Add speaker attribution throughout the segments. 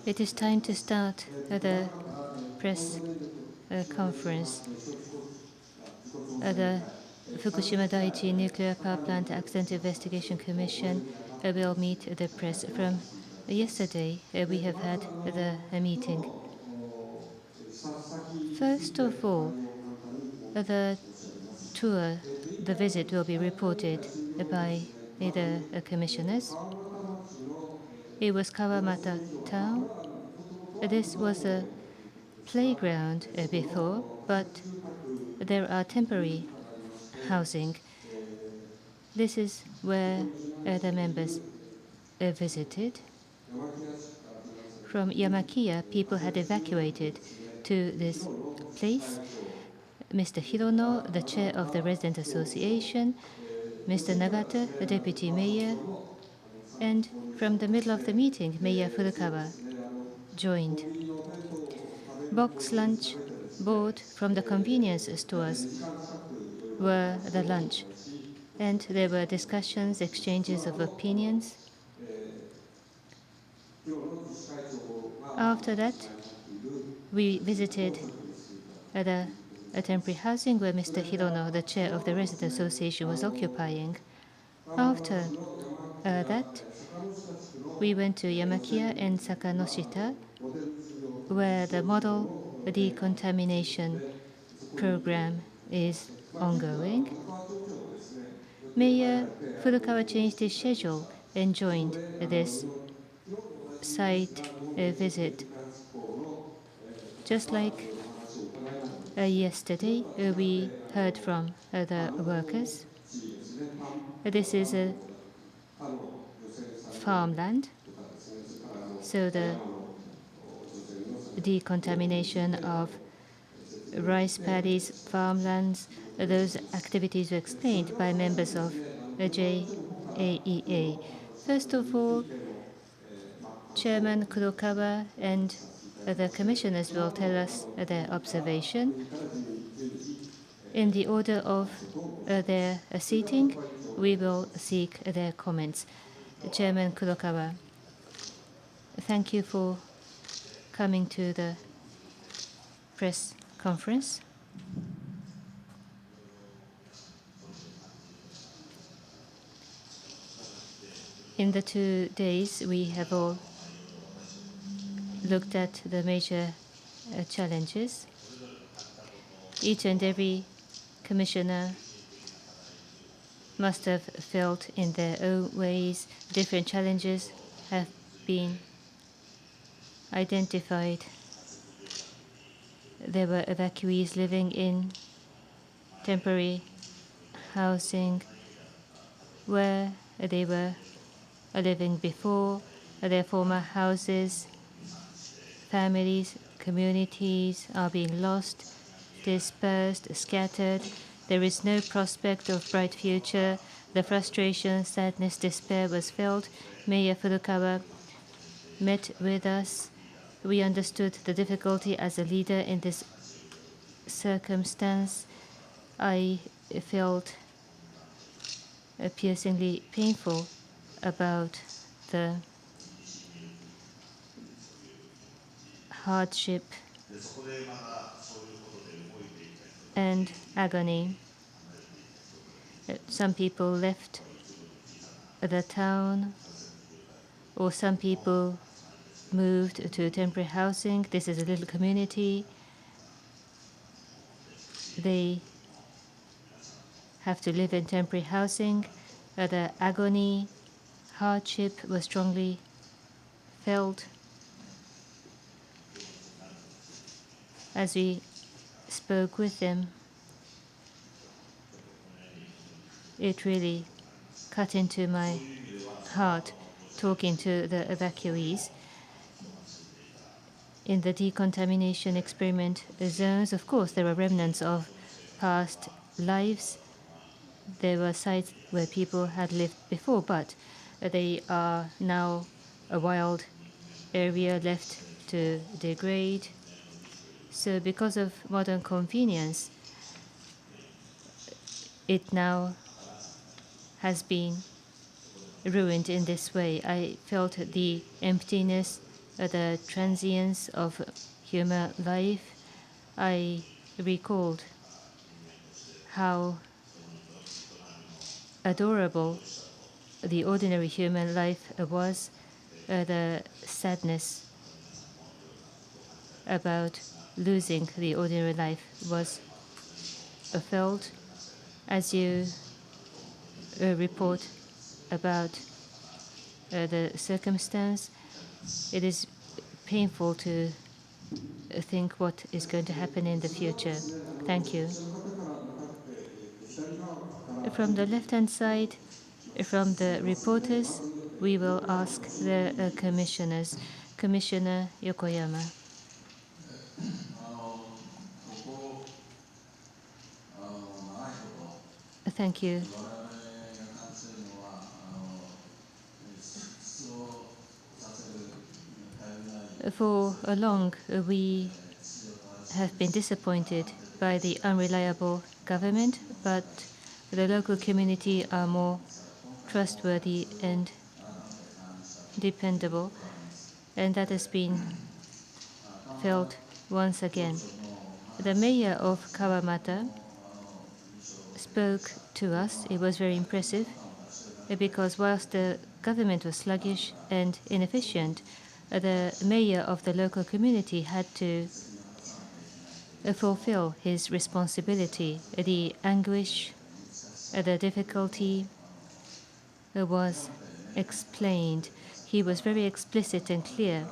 Speaker 1: It is time to start the press conference. The Fukushima Daiichi Nuclear Power Plant Accident Investigation Commission will meet the press. From yesterday, we have had the meeting. First of all, the tour, the visit will be reported by the commissioners. It was Kawamata Town. This was a playground before, but there are temporary housing. This is where the members visited. From Yamakiya, people had evacuated to this place. Mr. Hirono, the chair of the Resident Association, Mr. Nagata, the deputy mayor, and from the middle of the meeting, Mayor Furukawa joined. Box lunch bought from the convenience stores were the lunch, and there were discussions, exchanges of opinions. After that, we visited a temporary housing where Mr. Hirono, the chair of the Resident Association, was occupying. After that, we went to Yamakiya and Sakanoshita, where the model decontamination program is ongoing. Mayor Furukawa changed his schedule and joined this site visit. Just like yesterday, we heard from the workers. This is a farmland, so the decontamination of rice paddies, farmlands, those activities were explained by members of JAEA. First of all, Chairman Kurokawa and the commissioners will tell us their observation. In the order of their seating, we will seek their comments. Chairman Kurokawa, thank you for coming to the press conference. In the 2 days, we have all looked at the major challenges. Each and every commissioner must have felt in their own ways different challenges have been identified. There were evacuees living in temporary housing where they were living before, their former houses. Families, communities are being lost, dispersed, scattered. There is no prospect of bright future. The frustration, sadness, despair was felt. Mayor Furukawa met with us. We understood the difficulty as a leader in this circumstance. I felt piercingly painful about the hardship and agony. Some people left the town, or some people moved to temporary housing. This is a little community. They have to live in temporary housing. The agony, hardship was strongly felt. As we spoke with them, it really cut into my heart talking to the evacuees. In the decontamination experiment zones, of course, there were remnants of past lives. There were sites where people had lived before, but they are now a wild area left to degrade. So because of modern convenience, it now has been ruined in this way. I felt the emptiness, the transience of human life. I recalled how adorable the ordinary human life was, the sadness about losing the ordinary life was felt. As you report about the circumstance, it is painful to think what is going to happen in the future. Thank you. From the left-hand side, from the reporters, we will ask the commissioners. Commissioner Yokoyama. Thank you. For long, we have been disappointed by the unreliable government, but the local community are more trustworthy and dependable, and that has been felt once again. The mayor of Kawamata spoke to us. It was very impressive because whilst the government was sluggish and inefficient, the mayor of the local community had to fulfill his responsibility. The anguish, the difficulty was explained. He was very explicit and clear.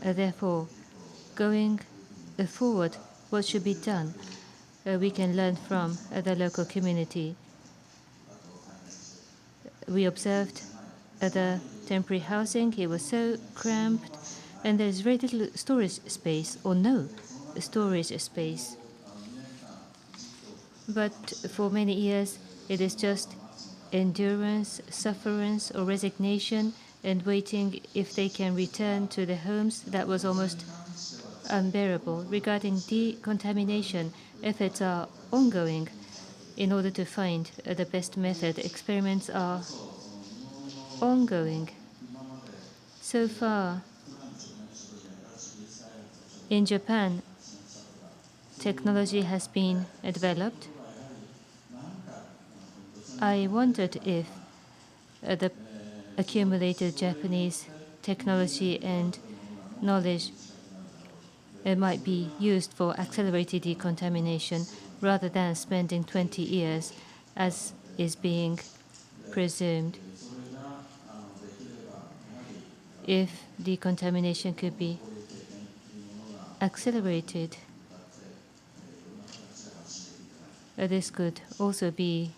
Speaker 1: Therefore, going forward, what should be done? We can learn from the local community. We observed the temporary housing. It was so cramped, and there is very little storage space, or no storage space. But for many years, it is just endurance, sufferance, or resignation, and waiting if they can return to their homes. That was almost unbearable. Regarding decontamination, efforts are ongoing in order to find the best method. Experiments are ongoing. So far, in Japan, technology has been developed. I wondered if the accumulated Japanese technology and knowledge might be used for accelerated decontamination rather than spending 20 years as is being presumed. If decontamination could be accelerated, this could also be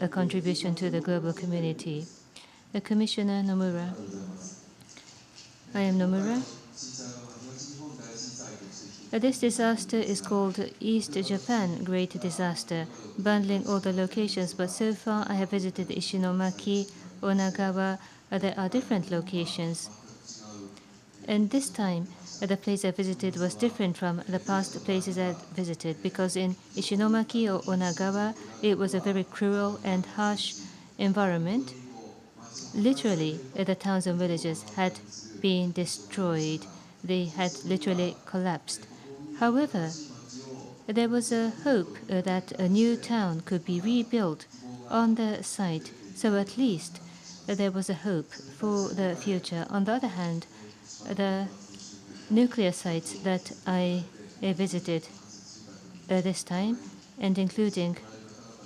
Speaker 1: a contribution to the global community. The Commissioner Nomura. I am Nomura. This disaster is called East Japan Great Disaster, bundling all the locations, but so far I have visited Ishinomaki, Onagawa. There are different locations. And this time, the place I visited was different from the past places I visited, because in Ishinomaki or Onagawa, it was a very cruel and harsh environment. Literally, the towns and villages had been destroyed. They had literally collapsed. However, there was a hope that a new town could be rebuilt on the site, so at least there was a hope for the future. On the other hand, the nuclear sites that I visited this time, and including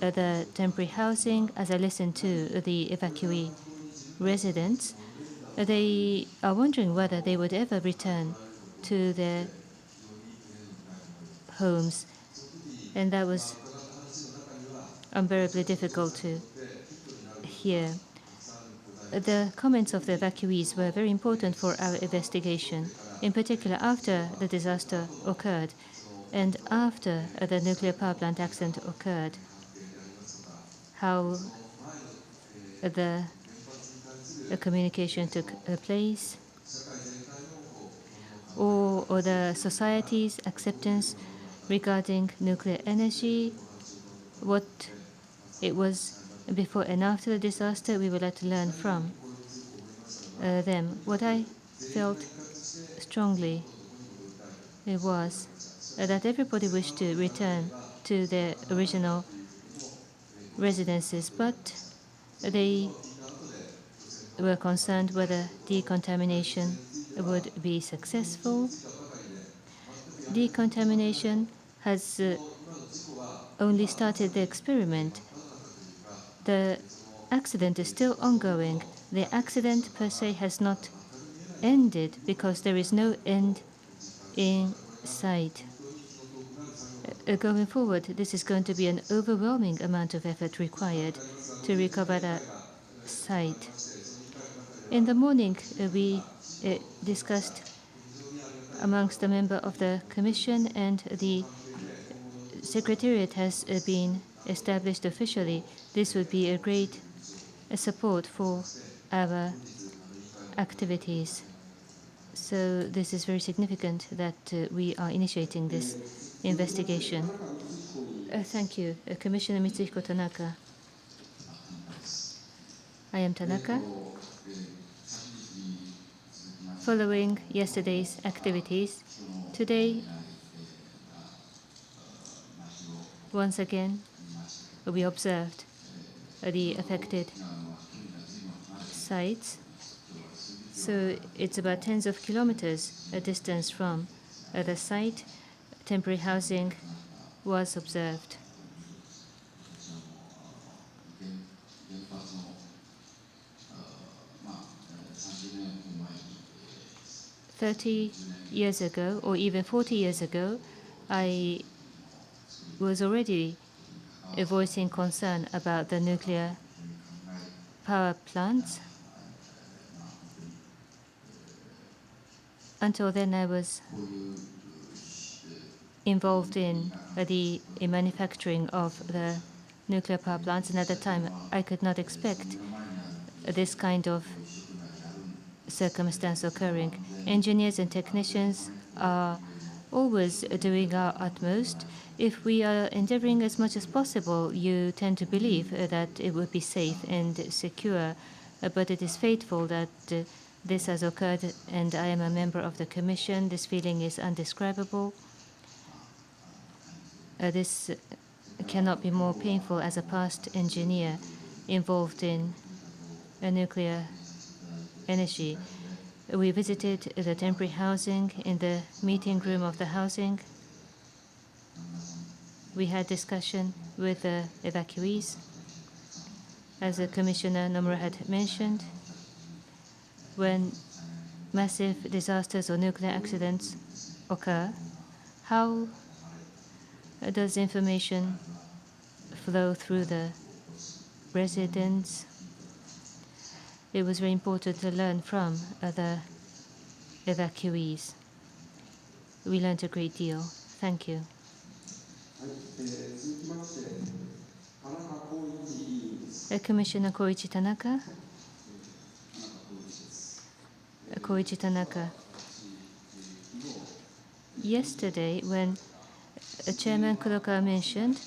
Speaker 1: the temporary housing, as I listened to the evacuee residents, they are wondering whether they would ever return to their homes, and that was unbearably difficult to hear. The comments of the evacuees were very important for our investigation, in particular after the disaster occurred and after the nuclear power plant accident occurred, how the communication took place, or the society's acceptance regarding nuclear energy, what it was before and after the disaster, we would like to learn from them. What I felt strongly was that everybody wished to return to their original residences, but they were concerned whether decontamination would be successful. Decontamination has only started the experiment. The accident is still ongoing. The accident per se has not ended because there is no end in sight. Going forward, this is going to be an overwhelming amount of effort required to recover the site. In the morning, we discussed amongst the member of the commission, and the secretariat has been established officially. This would be a great support for our activities. So this is very significant that we are initiating this investigation. Thank you, Commissioner Mitsuhiko Tanaka. I am Tanaka. Following yesterday's activities, today, once again, we observed the affected sites. So it's about tens of kilometers a distance from the site. Temporary housing was observed. "30 years ago, or even 40 years ago, I was already voicing concern about the nuclear power plants. Until then, I was involved in the manufacturing of the nuclear power plants, and at the time, I could not expect this kind of circumstance occurring. Engineers and technicians are always doing our utmost. If we are endeavoring as much as possible, you tend to believe that it would be safe and secure. But it is fateful that this has occurred, and I am a member of the Commission. This feeling is indescribable. This cannot be more painful as a past engineer involved in nuclear energy. We visited the temporary housing in the meeting room of the housing. We had discussion with the evacuees. As Commissioner Nomura had mentioned, when massive disasters or nuclear accidents occur, how does information flow through the residents? It was very important to learn from the evacuees. We learned a great deal. Thank you. Commissioner Koichi Tanaka. Koichi Tanaka. Yesterday, when Chairman Kurokawa mentioned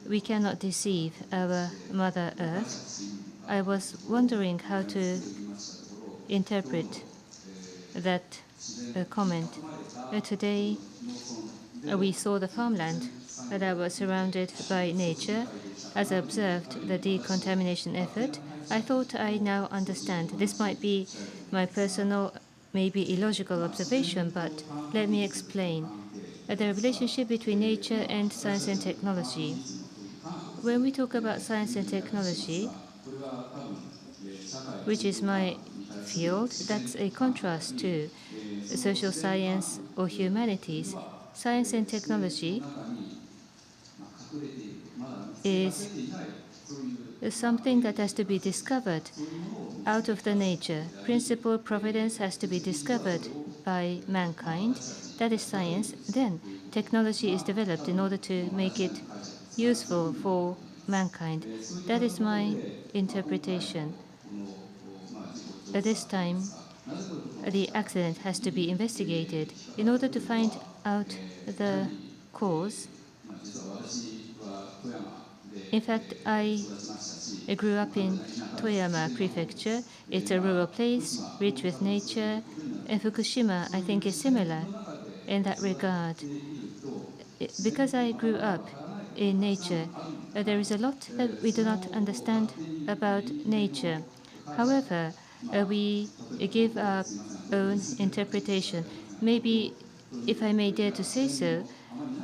Speaker 1: we cannot deceive our Mother Earth, I was wondering how to interpret that comment. Today, we saw the farmland that was surrounded by nature. As I observed the decontamination effort, I thought I now understand. This might be my personal, maybe illogical observation, but let me explain. The relationship between nature and science and technology. When we talk about science and technology, which is my field, that's a contrast to social science or humanities. Science and technology is something that has to be discovered out of the nature. Principle providence has to be discovered by mankind. That is science. Then technology is developed in order to make it useful for mankind. That is my interpretation. At this time, the accident has to be investigated in order to find out the cause. In fact, I I grew up in Toyama Prefecture. It's a rural place, rich with nature. And Fukushima, I think, is similar in that regard. Because I grew up in nature, there is a lot that we do not understand about nature. However, we give our own interpretation. Maybe, if I may dare to say so,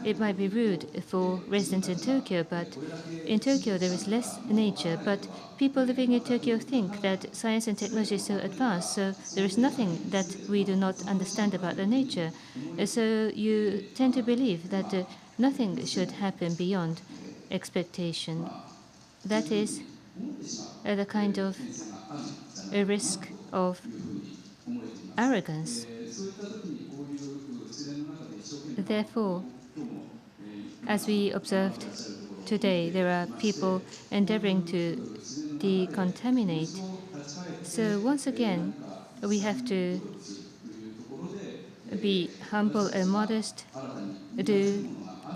Speaker 1: it might be rude for residents in Tokyo, but in Tokyo there is less nature. But people living in Tokyo think that science and technology is so advanced, so there is nothing that we do not understand about the nature. So you tend to believe that nothing should happen beyond expectation. That is the kind of a risk of arrogance. Therefore, as we observed today, there are people endeavoring to decontaminate. So once again, we have to be humble and modest, do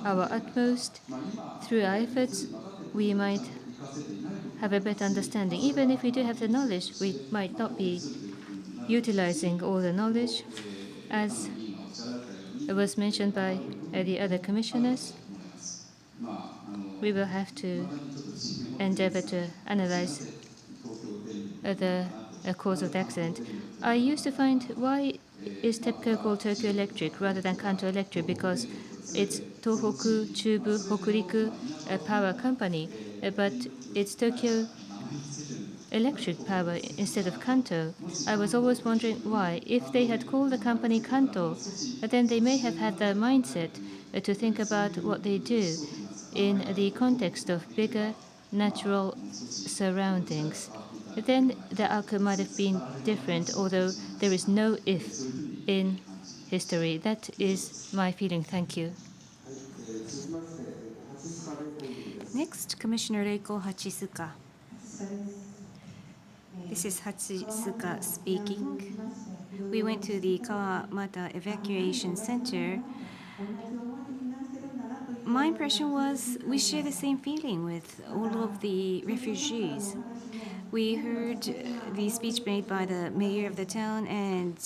Speaker 1: our utmost. Through our efforts, we might have a better understanding. Even if we do have the knowledge, we might not be utilizing all the knowledge. As it was mentioned by the other commissioners, we will have to endeavor to analyze the cause of the accident. I used to find, why is TEPCO called Tokyo Electric rather than Kanto Electric? Because it's Tohoku, Chubu, Hokuriku power company, but it's Tokyo Electric Power instead of Kanto. I was always wondering why. If they had called the company Kanto, then they may have had the mindset to think about what they do in the context of bigger natural surroundings. Then the outcome might have been different, although there is no if in history. That is my feeling. Thank you.
Speaker 2: Next, Commissioner Reiko Hachisuka. This is Hachisuka speaking. We went to the Kawamata Evacuation Center. My impression was we share the same feeling with all of the refugees. We heard the speech made by the mayor of the town, and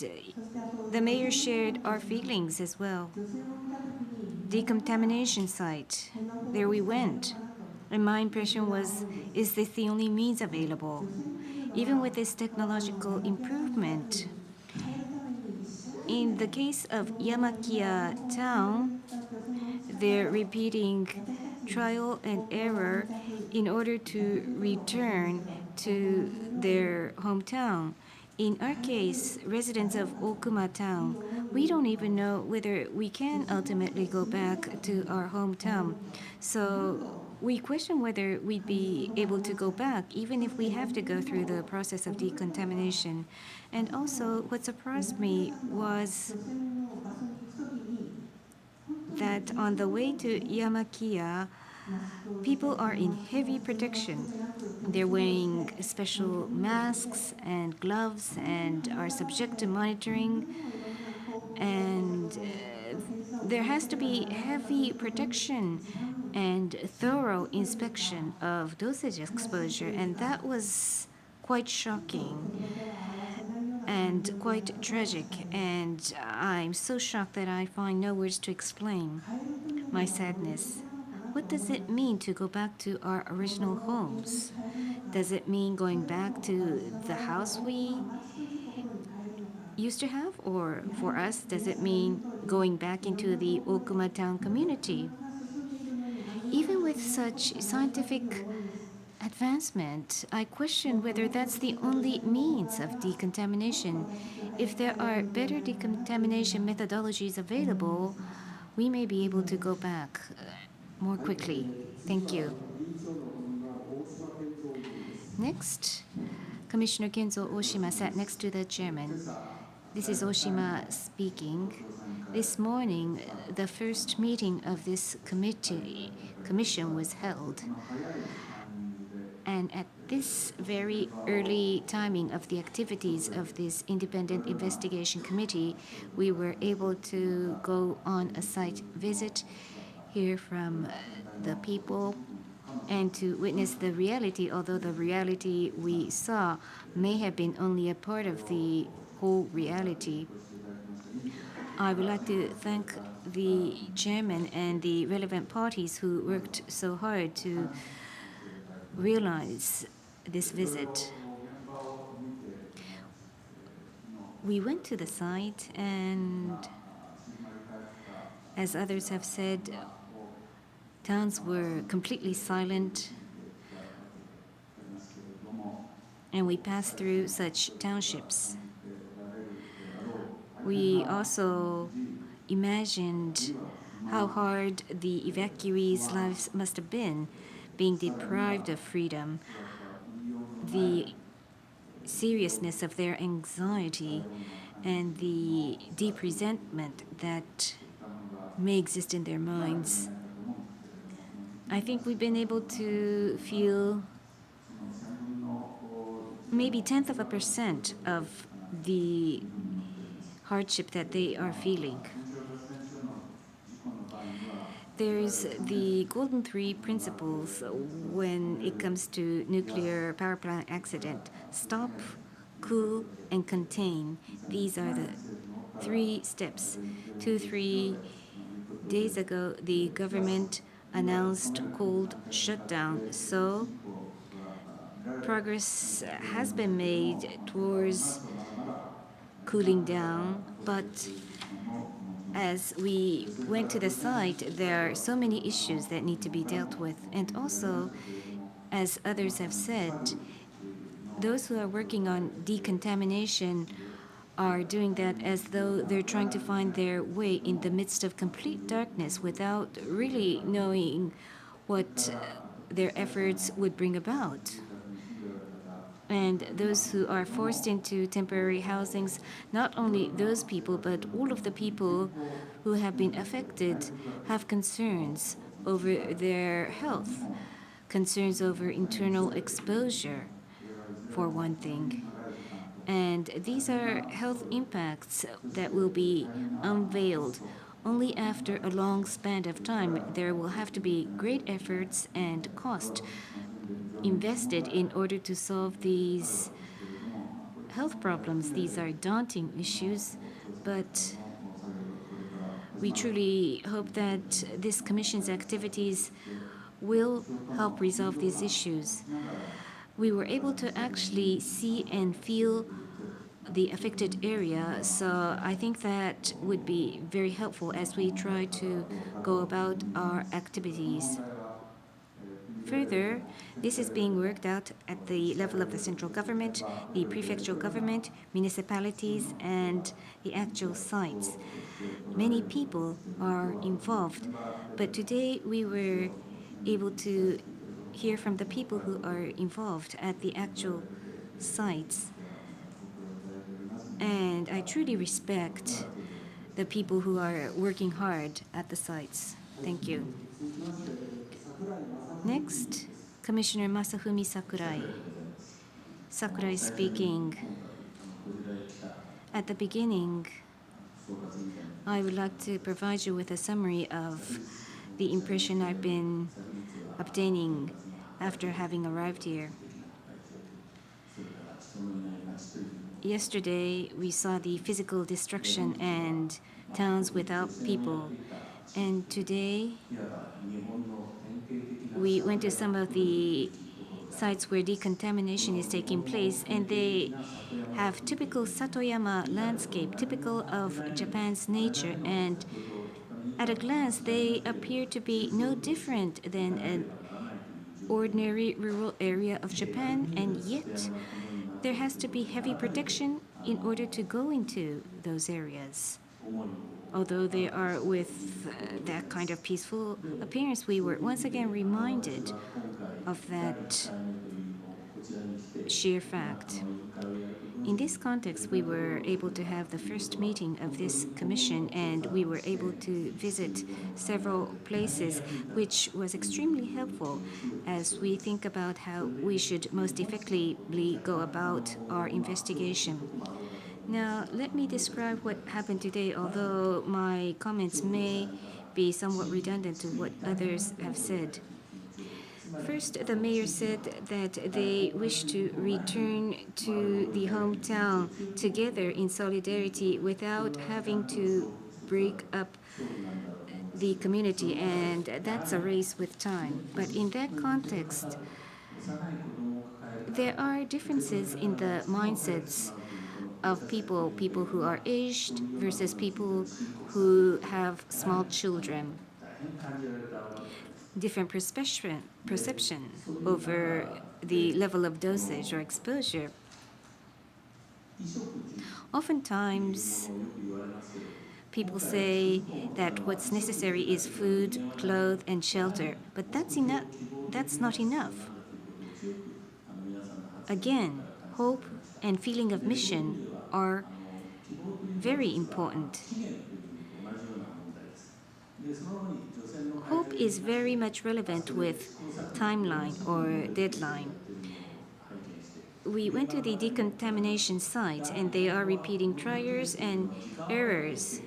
Speaker 2: the mayor shared our feelings as well. Decontamination site, there we went. And my impression was, is this the only means available? Even with this technological improvement, in the case of Yamakiya town, they're repeating trial and error in order to return to their hometown. In our case, residents of Okuma town, we don't even know whether we can ultimately go back to our hometown. So we question whether we'd be able to go back, even if we have to go through the process of decontamination. And also, what surprised me was that on the way to Yamakiya, people are in heavy protection. They're wearing special masks and gloves and are subject to monitoring. And there has to be heavy protection and thorough inspection of dosage exposure. And that was quite shocking and quite tragic. And I'm so shocked that I find no words to explain my sadness. What does it mean to go back to our original homes? Does it mean going back to the house we used to have? Or for us, does it mean going back into the Okuma town community? Even with such scientific advancement, I question whether that's the only means of decontamination. If there are better decontamination methodologies available, we may be able to go back more quickly. Thank you. Next, Commissioner Kenzo Oshima sat next to the chairman. This is Oshima speaking. This morning, the first meeting of this commission was held. And at this very early timing of the activities of this independent investigation committee, we were able to go on a site visit, hear from the people, and to witness the reality, although the reality we saw may have been only a part of the whole reality. I would like to thank the chairman and the relevant parties who worked so hard to realize this visit. We went to the site, and as others have said, towns were completely silent, and we passed through such townships. We also imagined how hard the evacuees' lives must have been, being deprived of freedom, the seriousness of their anxiety, and the deep resentment that may exist in their minds. I think we've been able to feel maybe 1/10% of the hardship that they are feeling. There's the golden three principles when it comes to nuclear power plant accident: stop, cool, and contain. These are the three steps. 2, 3 days ago, the government announced cold shutdown. So progress has been made towards cooling down, but as we went to the site, there are so many issues that need to be dealt with. And also, as others have said, those who are working on decontamination are doing that as though they're trying to find their way in the midst of complete darkness without really knowing what their efforts would bring about. And those who are forced into temporary housings, not only those people, but all of the people who have been affected have concerns over their health, concerns over internal exposure, for one thing. And these are health impacts that will be unveiled only after a long span of time. There will have to be great efforts and cost invested in order to solve these health problems. These are daunting issues, but we truly hope that this Commission's activities will help resolve these issues. We were able to actually see and feel the affected area, so I think that would be very helpful as we try to go about our activities. Further, this is being worked out at the level of the central government, the prefectural government, municipalities, and the actual sites. Many people are involved, but today we were able to hear from the people who are involved at the actual sites. And I truly respect the people who are working hard at the sites. Thank you. Next, Commissioner Masafumi Sakurai. Sakurai speaking. At the beginning, I would like to provide you with a summary of the impression I've been obtaining after having arrived here. Yesterday, we saw the physical destruction and towns without people. And today, we went to some of the sites where decontamination is taking place, and they have typical Satoyama landscape, typical of Japan's nature, and at a glance, they appear to be no different than an ordinary rural area of Japan, and yet there has to be heavy protection in order to go into those areas. Although they are with that kind of peaceful appearance, we were once again reminded of that sheer fact. In this context, we were able to have the first meeting of this commission, and we were able to visit several places, which was extremely helpful as we think about how we should most effectively go about our investigation. Now, let me describe what happened today, although my comments may be somewhat redundant to what others have said. First, the mayor said that they wish to return to the hometown together in solidarity without having to break up the community, and that's a race with time. But in that context, there are differences in the mindsets of people who are aged versus people who have small children. Different perception over the level of dosage or exposure. Oftentimes, people say that what's necessary is food, clothes, and shelter, but that's enough. That's not enough. Again, hope and feeling of mission are very important. Hope is very much relevant with timeline or deadline. We went to the decontamination site and they are repeating trials and errors.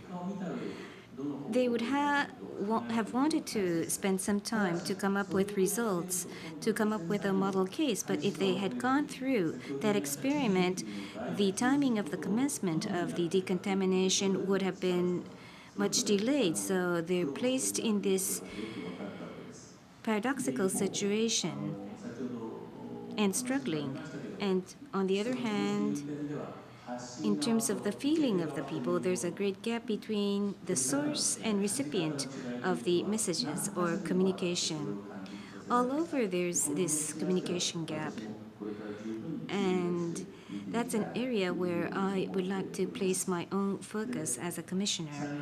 Speaker 2: They would have wanted to spend some time to come up with results, to come up with a model case, but if they had gone through that experiment, the timing of the commencement of the decontamination would have been much delayed. So they're placed in this paradoxical situation and struggling. And on the other hand, in terms of the feeling of the people, there's a great gap between the source and recipient of the messages or communication. All over, there's this communication gap. And that's an area where I would like to place my own focus as a commissioner.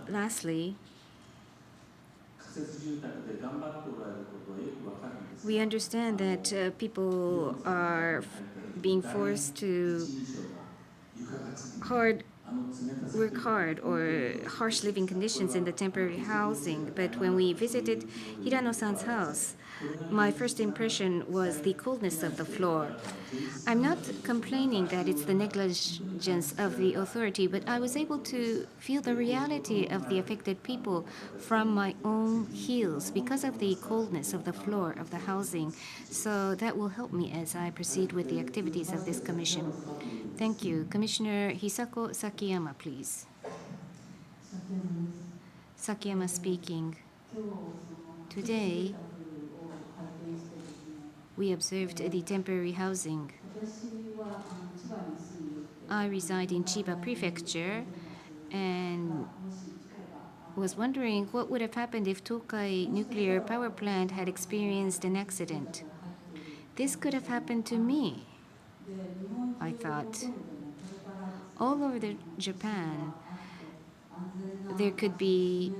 Speaker 2: Lastly, we understand that people are being forced to work hard or harsh living conditions in the temporary housing. But when we visited Hirano-san's house, my first impression was the coldness of the floor. I'm not complaining that it's the negligence of the authority, but I was able to feel the reality of the affected people from my own heels because of the coldness of the floor of the housing. So that will help me as I proceed with the activities of this commission. Thank you. Commissioner Hisako Sakiyama, please. Sakiyama speaking. Today, we observed the temporary housing. I reside in Chiba Prefecture and was wondering what would have happened if Tokai nuclear power plant had experienced an accident. This could have happened to me, I thought. All over Japan, there could be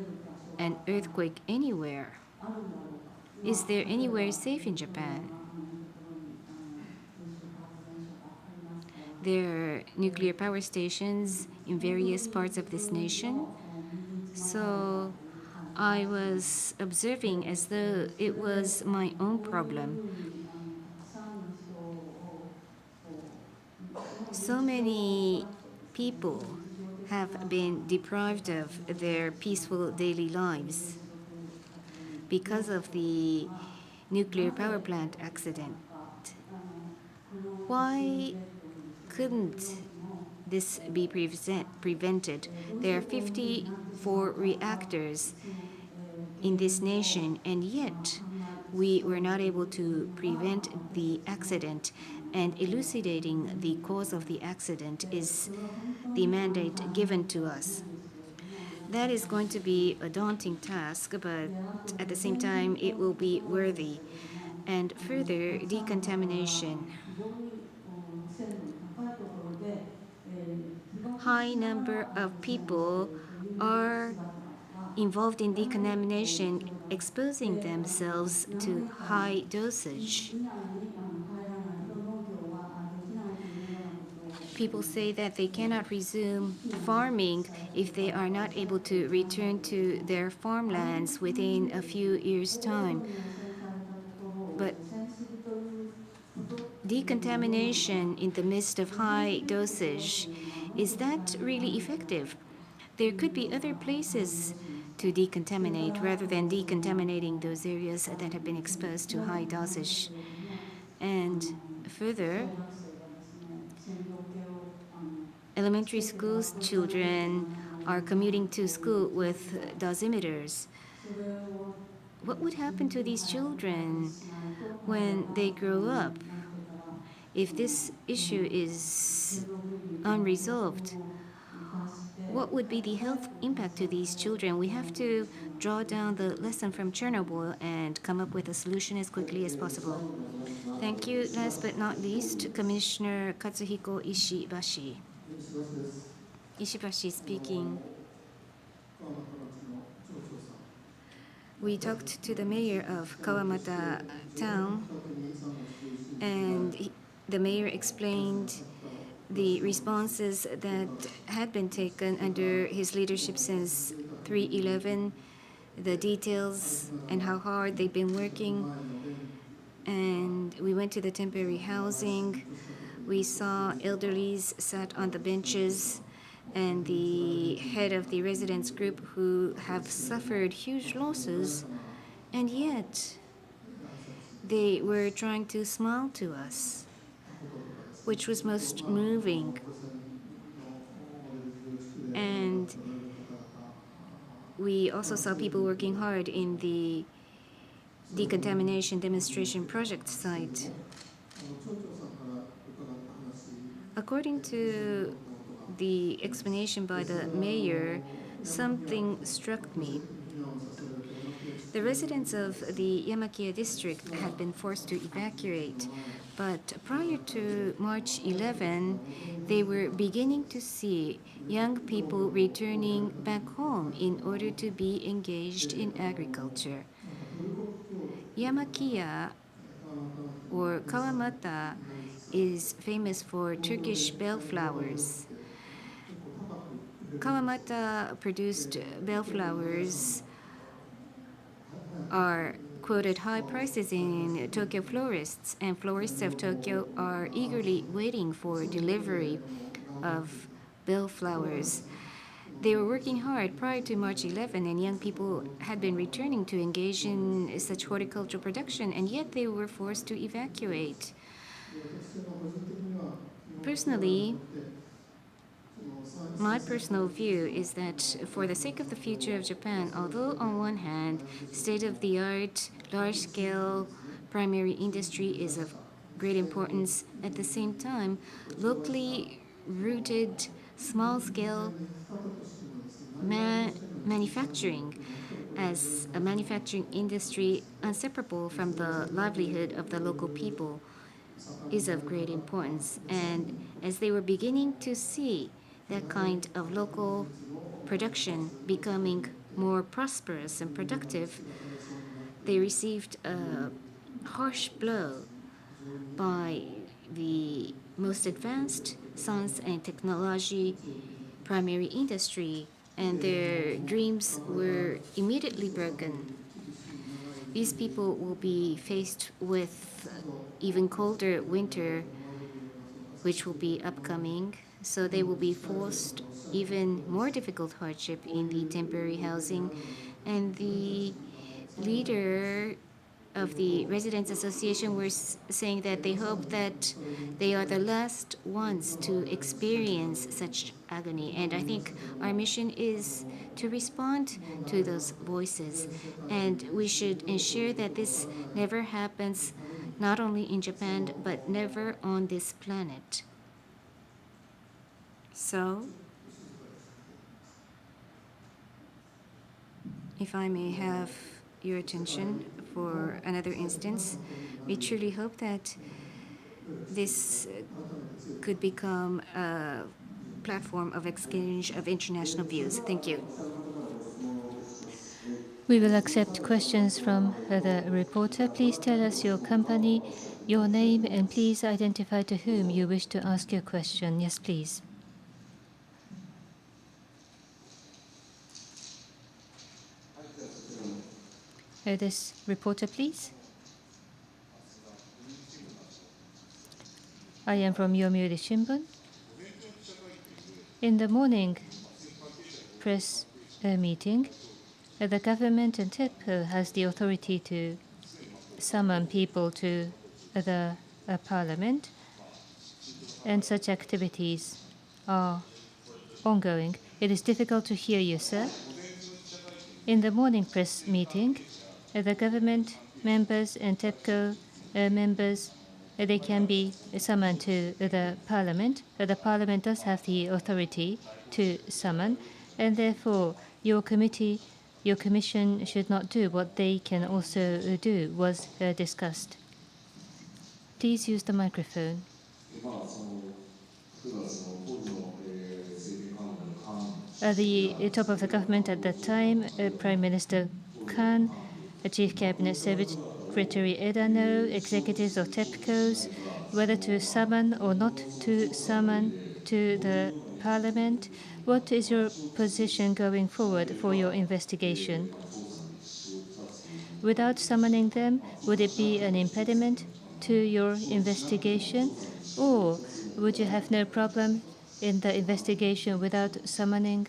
Speaker 2: an earthquake anywhere. Is there anywhere safe in Japan? There are nuclear power stations in various parts of this nation. So I was observing as though it was my own problem. So many people have been deprived of their peaceful daily lives because of the nuclear power plant accident. Why couldn't this be prevented? There are 54 reactors in this nation, and yet we were not able to prevent the accident. And elucidating the cause of the accident is the mandate given to us. That is going to be a daunting task, but at the same time, it will be worthy. And further, decontamination. High number of people are involved in decontamination, exposing themselves to high dosage. People say that they cannot resume farming if they are not able to return to their farmlands within a few years' time. But decontamination in the midst of high dosage, is that really effective? There could be other places to decontaminate rather than decontaminating those areas that have been exposed to high dosage. And further, elementary schools children are commuting to school with dosimeters. What would happen to these children when they grow up? If this issue is unresolved, what would be the health impact to these children? We have to draw down the lesson from Chernobyl and come up with a solution as quickly as possible. Thank you. Last but not least, Commissioner Katsuhiko Ishibashi. Ishibashi speaking. We talked to the mayor of Kawamata town, and the mayor explained the responses that had been taken under his leadership since 3/11, the details and how hard they've been working. And we went to the temporary housing. We saw elderlies sat on the benches and the head of the residents group who have suffered huge losses, and yet they were trying to smile to us, which was most moving. And we also saw people working hard in the decontamination demonstration project site. According to the explanation by the mayor, something struck me. The residents of the Yamakiya district had been forced to evacuate, but prior to March 11, they were beginning to see young people returning back home in order to be engaged in agriculture. Yamakiya or Kawamata is famous for Turkish bellflowers. Kawamata produced bellflowers are quoted high prices in Tokyo florists, and florists of Tokyo are eagerly waiting for delivery of bellflowers. They were working hard prior to March 11, and young people had been returning to engage in such horticultural production, and yet they were forced to evacuate. Personally, my personal view is that for the sake of the future of Japan, although on one hand, state-of-the-art, large-scale primary industry is of great importance, at the same time, locally rooted, small-scale manufacturing as a manufacturing industry inseparable from the livelihood of the local people is of great importance. And as they were beginning to see that kind of local production becoming more prosperous and productive, they received a harsh blow by the most advanced science and technology primary industry, and their dreams were immediately broken. These people will be faced with even colder winter, which will be upcoming, so they will be forced even more difficult hardship in the temporary housing. And the leader of the Residents Association were saying that they hope that they are the last ones to experience such agony. And I think our mission is to respond to those voices. And we should ensure that this never happens, not only in Japan, but never on this planet. So, if I may have your attention for another instance, we truly hope that this could become a platform of exchange of international views. Thank you.
Speaker 1: We will accept questions from the reporter. Please tell us your company, your name, and please identify to whom you wish to ask your question. Yes, please. This reporter, please. I am from Yomiuri Shimbun. In the morning press meeting, The government and TEPCO has the authority to summon people to the parliament, and such activities are ongoing. It is difficult to hear you, sir. In the morning press meeting, the government members and TEPCO members, they can be summoned to the parliament. The parliament does have the authority to summon, and therefore your committee, your commission should not do what they can also do was discussed. Please use the microphone. The top of the government at that time, Prime Minister Khan, Chief Cabinet Secretary Edano, executives of TEPCOs, whether to summon or not to summon to the parliament. What is your position going forward for your investigation? Without summoning them, would it be an impediment to your investigation? Or would you have no problem in the investigation without summoning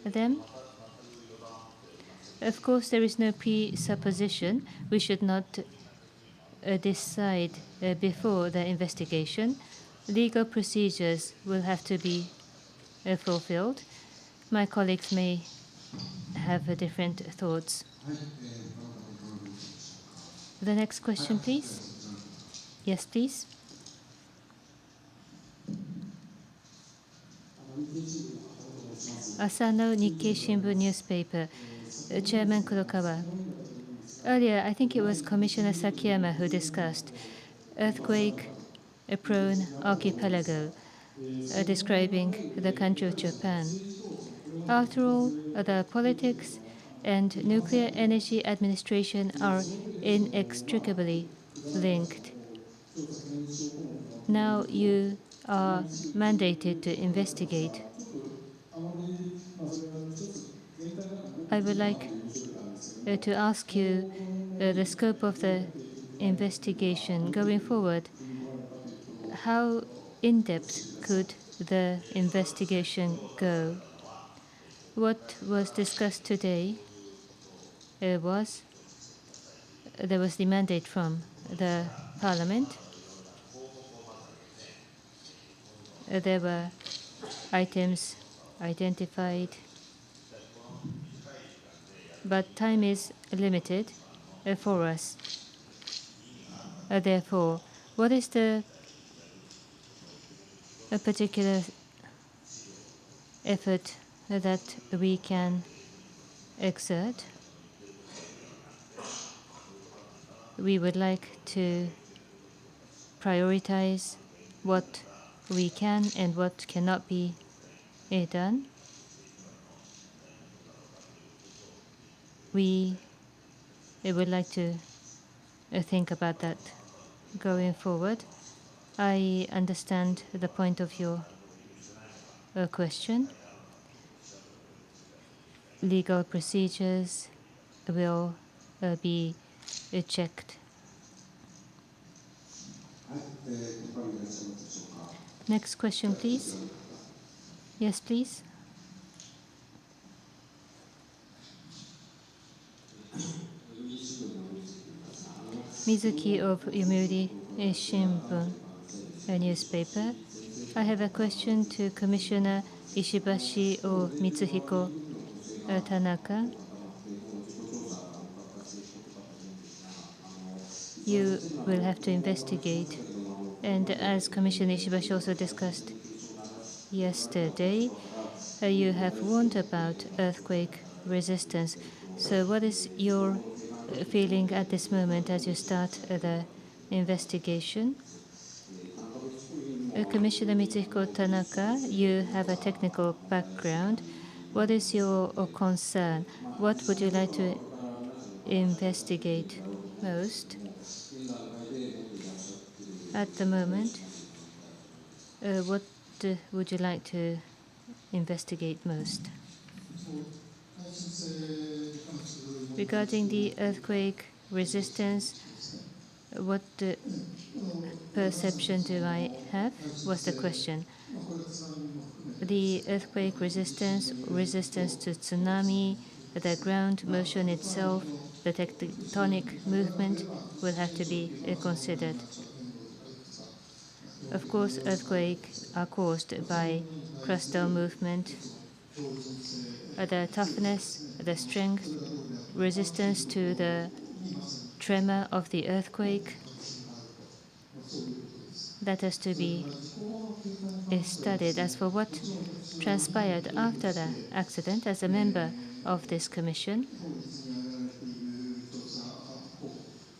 Speaker 1: them? Of course, there is no presupposition. We should not decide before the investigation. Legal procedures will have to be fulfilled. My colleagues may have different thoughts. The next question, please. Yes, please. Asano Nikkei Shimbun newspaper. Chairman Kurokawa. Earlier, I think it was Commissioner Sakaiyama who discussed earthquake-prone archipelago, describing the country of Japan. After all, the politics and nuclear energy administration are inextricably linked. Now you are mandated to investigate. I would like to ask you the scope of the investigation going forward. How in-depth could the investigation go? What was discussed today was there was the mandate from the parliament. There were items identified, but time is limited for us. Therefore, what is the particular effort that we can exert? We would like to prioritize what we can and what cannot be done. We would like to think about that going forward. I understand the point of your question. Legal procedures will be checked. Next question, please. Yes, please. Mizuki of Yomiuri Shimbun, a newspaper. I have a question to Commissioner Ishibashi or Mitsuhiko Tanaka. You will have to investigate. And as Commissioner Ishibashi also discussed yesterday, you have warned about earthquake resistance. So what is your feeling at this moment as you start the investigation? Commissioner Mitsuhiko Tanaka, you have a technical background. What is your concern? What would you like to investigate most? At the moment, what would you like to investigate most? Regarding the earthquake resistance, what perception do I have? Was the question. The earthquake resistance, resistance to tsunami, the ground motion itself, the tectonic movement will have to be considered. Of course, earthquakes are caused by crustal movement. The toughness, the strength, resistance to the tremor of the earthquake, that has to be studied. As for what transpired after the accident, as a member of this commission,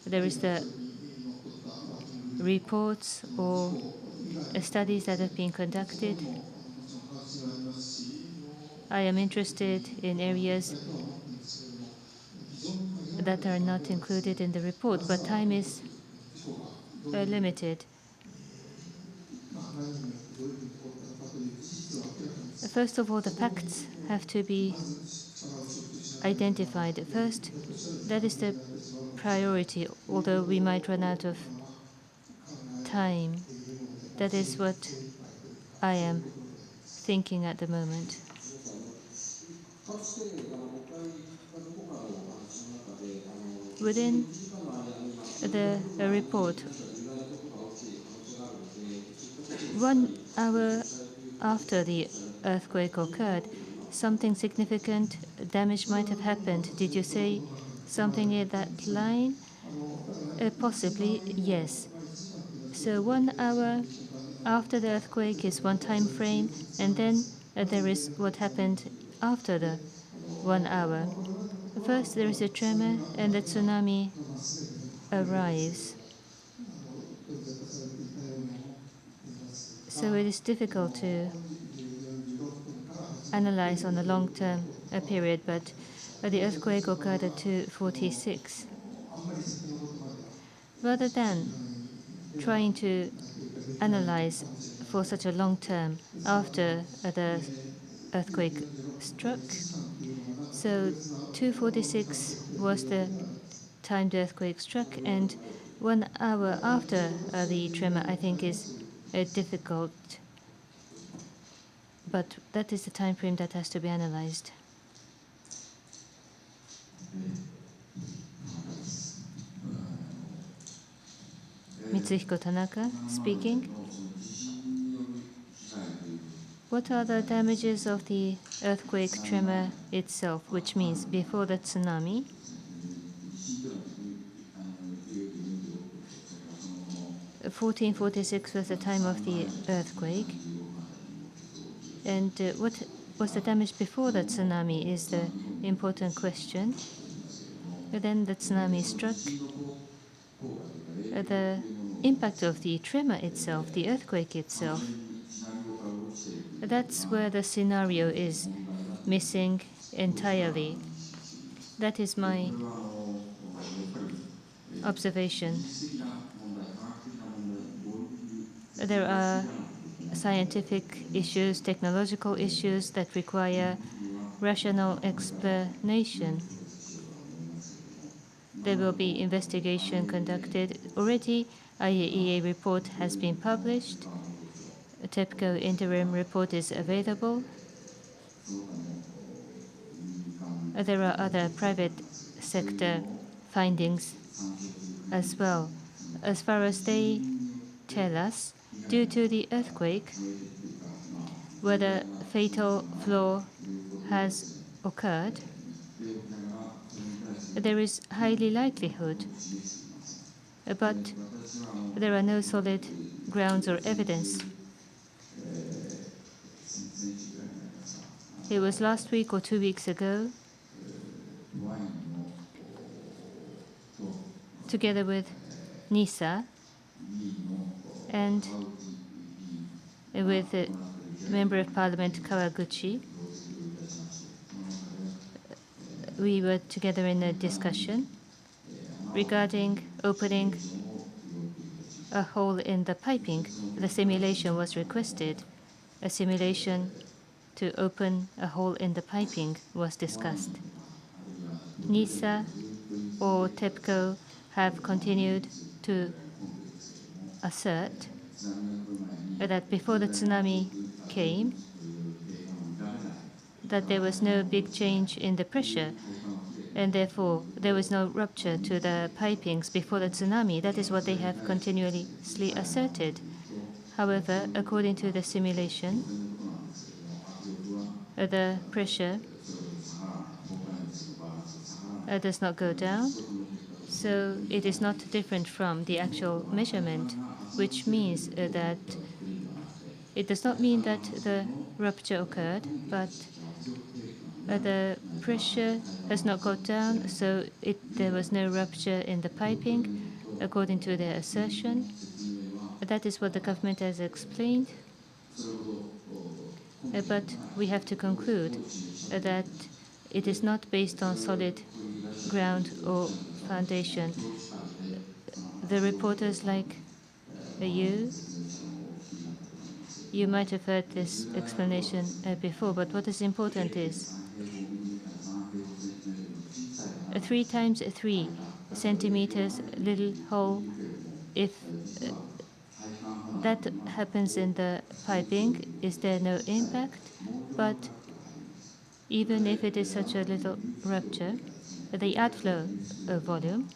Speaker 1: there is the reports or studies that have been conducted. I am interested in areas that are not included in the report, but time is limited. First of all, the facts have to be identified. First, that is the priority, although we might run out of time. That is what I am thinking at the moment. Within the report, 1 hour after the earthquake occurred, something significant damage might have happened. Did you say something in that line? Possibly, yes. So 1 hour after the earthquake is one time frame, and then there is what happened after the 1 hour. First, there is a tremor, and the tsunami arrives. So it is difficult to analyze on a long-term period, but the earthquake occurred at 2:46. Rather than trying to analyze for such a long term after the earthquake struck, so 2:46 was the time the earthquake struck, and 1 hour after the tremor, I think, is difficult. But that is the time frame that has to be analyzed. Mitsuhiko Tanaka speaking. What are the damages of the earthquake tremor itself, which means before the tsunami? Uh, 1446 was the time of the earthquake. And what was the damage before the tsunami is the important question. And then the tsunami struck. The impact of the tremor itself, the earthquake itself, that's where the scenario is missing entirely. That is my observation. There are scientific issues, technological issues that require rational explanation. There will be investigation conducted. Already, IAEA report has been published. A TEPCO interim report is available. There are other private sector findings as well. As far as they tell us, due to the earthquake, whether fatal flaw has occurred, there is highly likelihood, but there are no solid grounds or evidence. It was last week or 2 weeks ago, together with NISA and with the Member of Parliament Kawaguchi, we were together in a discussion regarding opening a hole in the piping. The simulation was requested. A simulation to open a hole in the piping was discussed. NISA or TEPCO have continued to assert that before the tsunami came, that there was no big change in the pressure, and therefore there was no rupture to the pipings before the tsunami. That is what they have continuously asserted. However, according to the simulation, the pressure does not go down, so it is not different from the actual measurement, which means that it does not mean that the rupture occurred, but the pressure has not got down, so there was no rupture in the piping, according to their assertion. That is what the government has explained. But we have to conclude that it is not based on solid ground or foundation. The reporters like you might have heard this explanation before, but what is important is 3 times 3 centimeters little hole. If that happens in the piping, is there no impact? But even if it is such a little rupture, the outflow volume,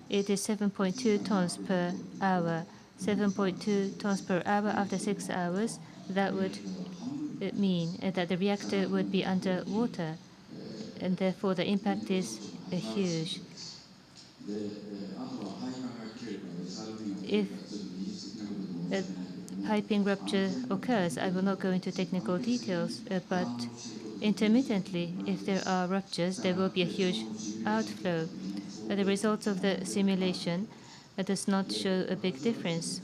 Speaker 1: it is 7.2 tons per hour. 7.2 tons per hour after 6 hours, that would mean that the reactor would be underwater, and therefore the impact is huge. If a piping rupture occurs, I will not go into technical details, but intermittently, if there are ruptures, there will be a huge outflow. The results of the simulation does not show a big difference.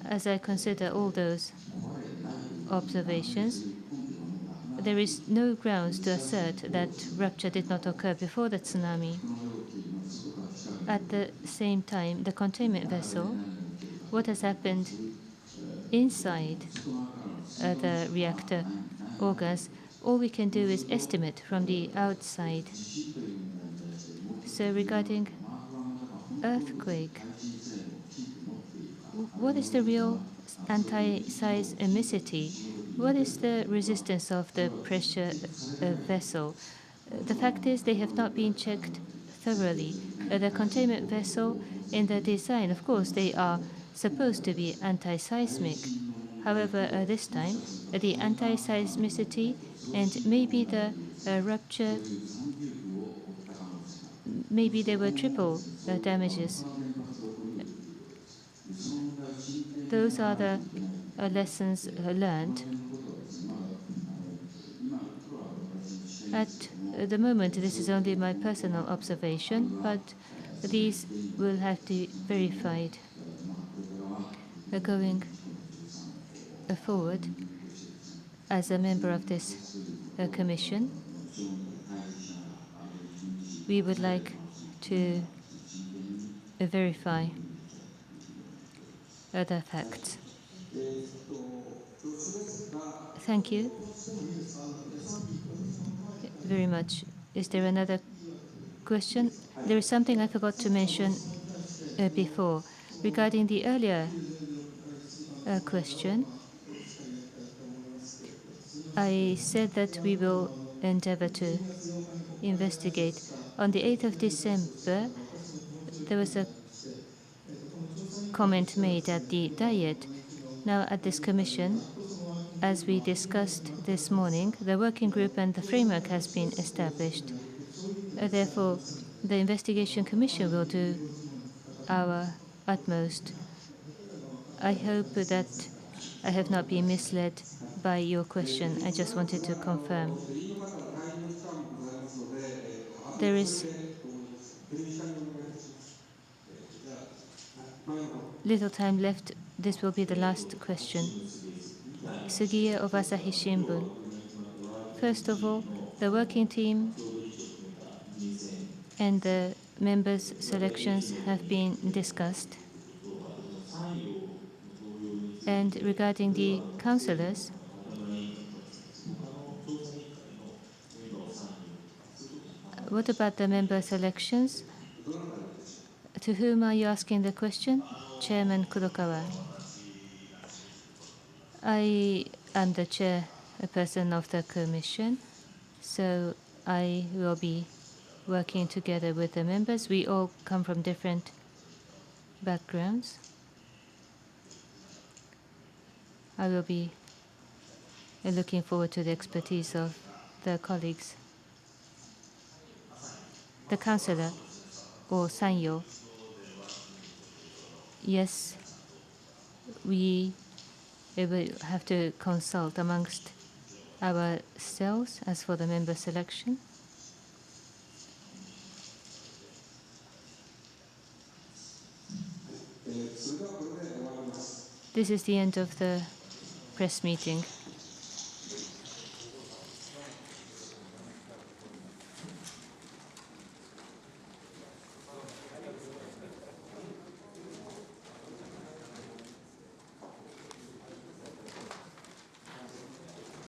Speaker 1: As I consider all those observations, there is no grounds to assert that rupture did not occur before the tsunami. At the same time, the containment vessel, what has happened inside the reactor organs, all we can do is estimate from the outside. So regarding earthquake, what is the real anti-seismicity? What is the resistance of the pressure vessel? The fact is they have not been checked thoroughly. The containment vessel in the design, of course, they are supposed to be anti-seismic. However, this time, the anti-seismicity and maybe the rupture, maybe there were triple damages. Those are the lessons learned. At the moment, this is only my personal observation, but these will have to be verified going forward. As a member of this commission, we would like to verify the facts. Thank you very much. Is there another question? There is something I forgot to mention before. Regarding the earlier question, I said that we will endeavor to investigate. On the 8th of December, there was a comment made at the Diet. Now, at this commission, as we discussed this morning, the working group and the framework has been established. Therefore, the investigation commission will do our utmost. I hope that I have not been misled by your question. I just wanted to confirm. There is little time left. This will be the last question. Sugiya of Asahi Shimbun. First of all, the working team and the members' selections have been discussed. And regarding the councillors, what about the member selections? To whom are you asking the question? Chairman Kurokawa. I am the chairperson of the commission, so I will be working together with the members. We all come from different backgrounds. I will be looking forward to the expertise of the colleagues. The counselor, or Sanyo, yes, we will have to consult amongst ourselves as for the member selection. This is the end of the press meeting.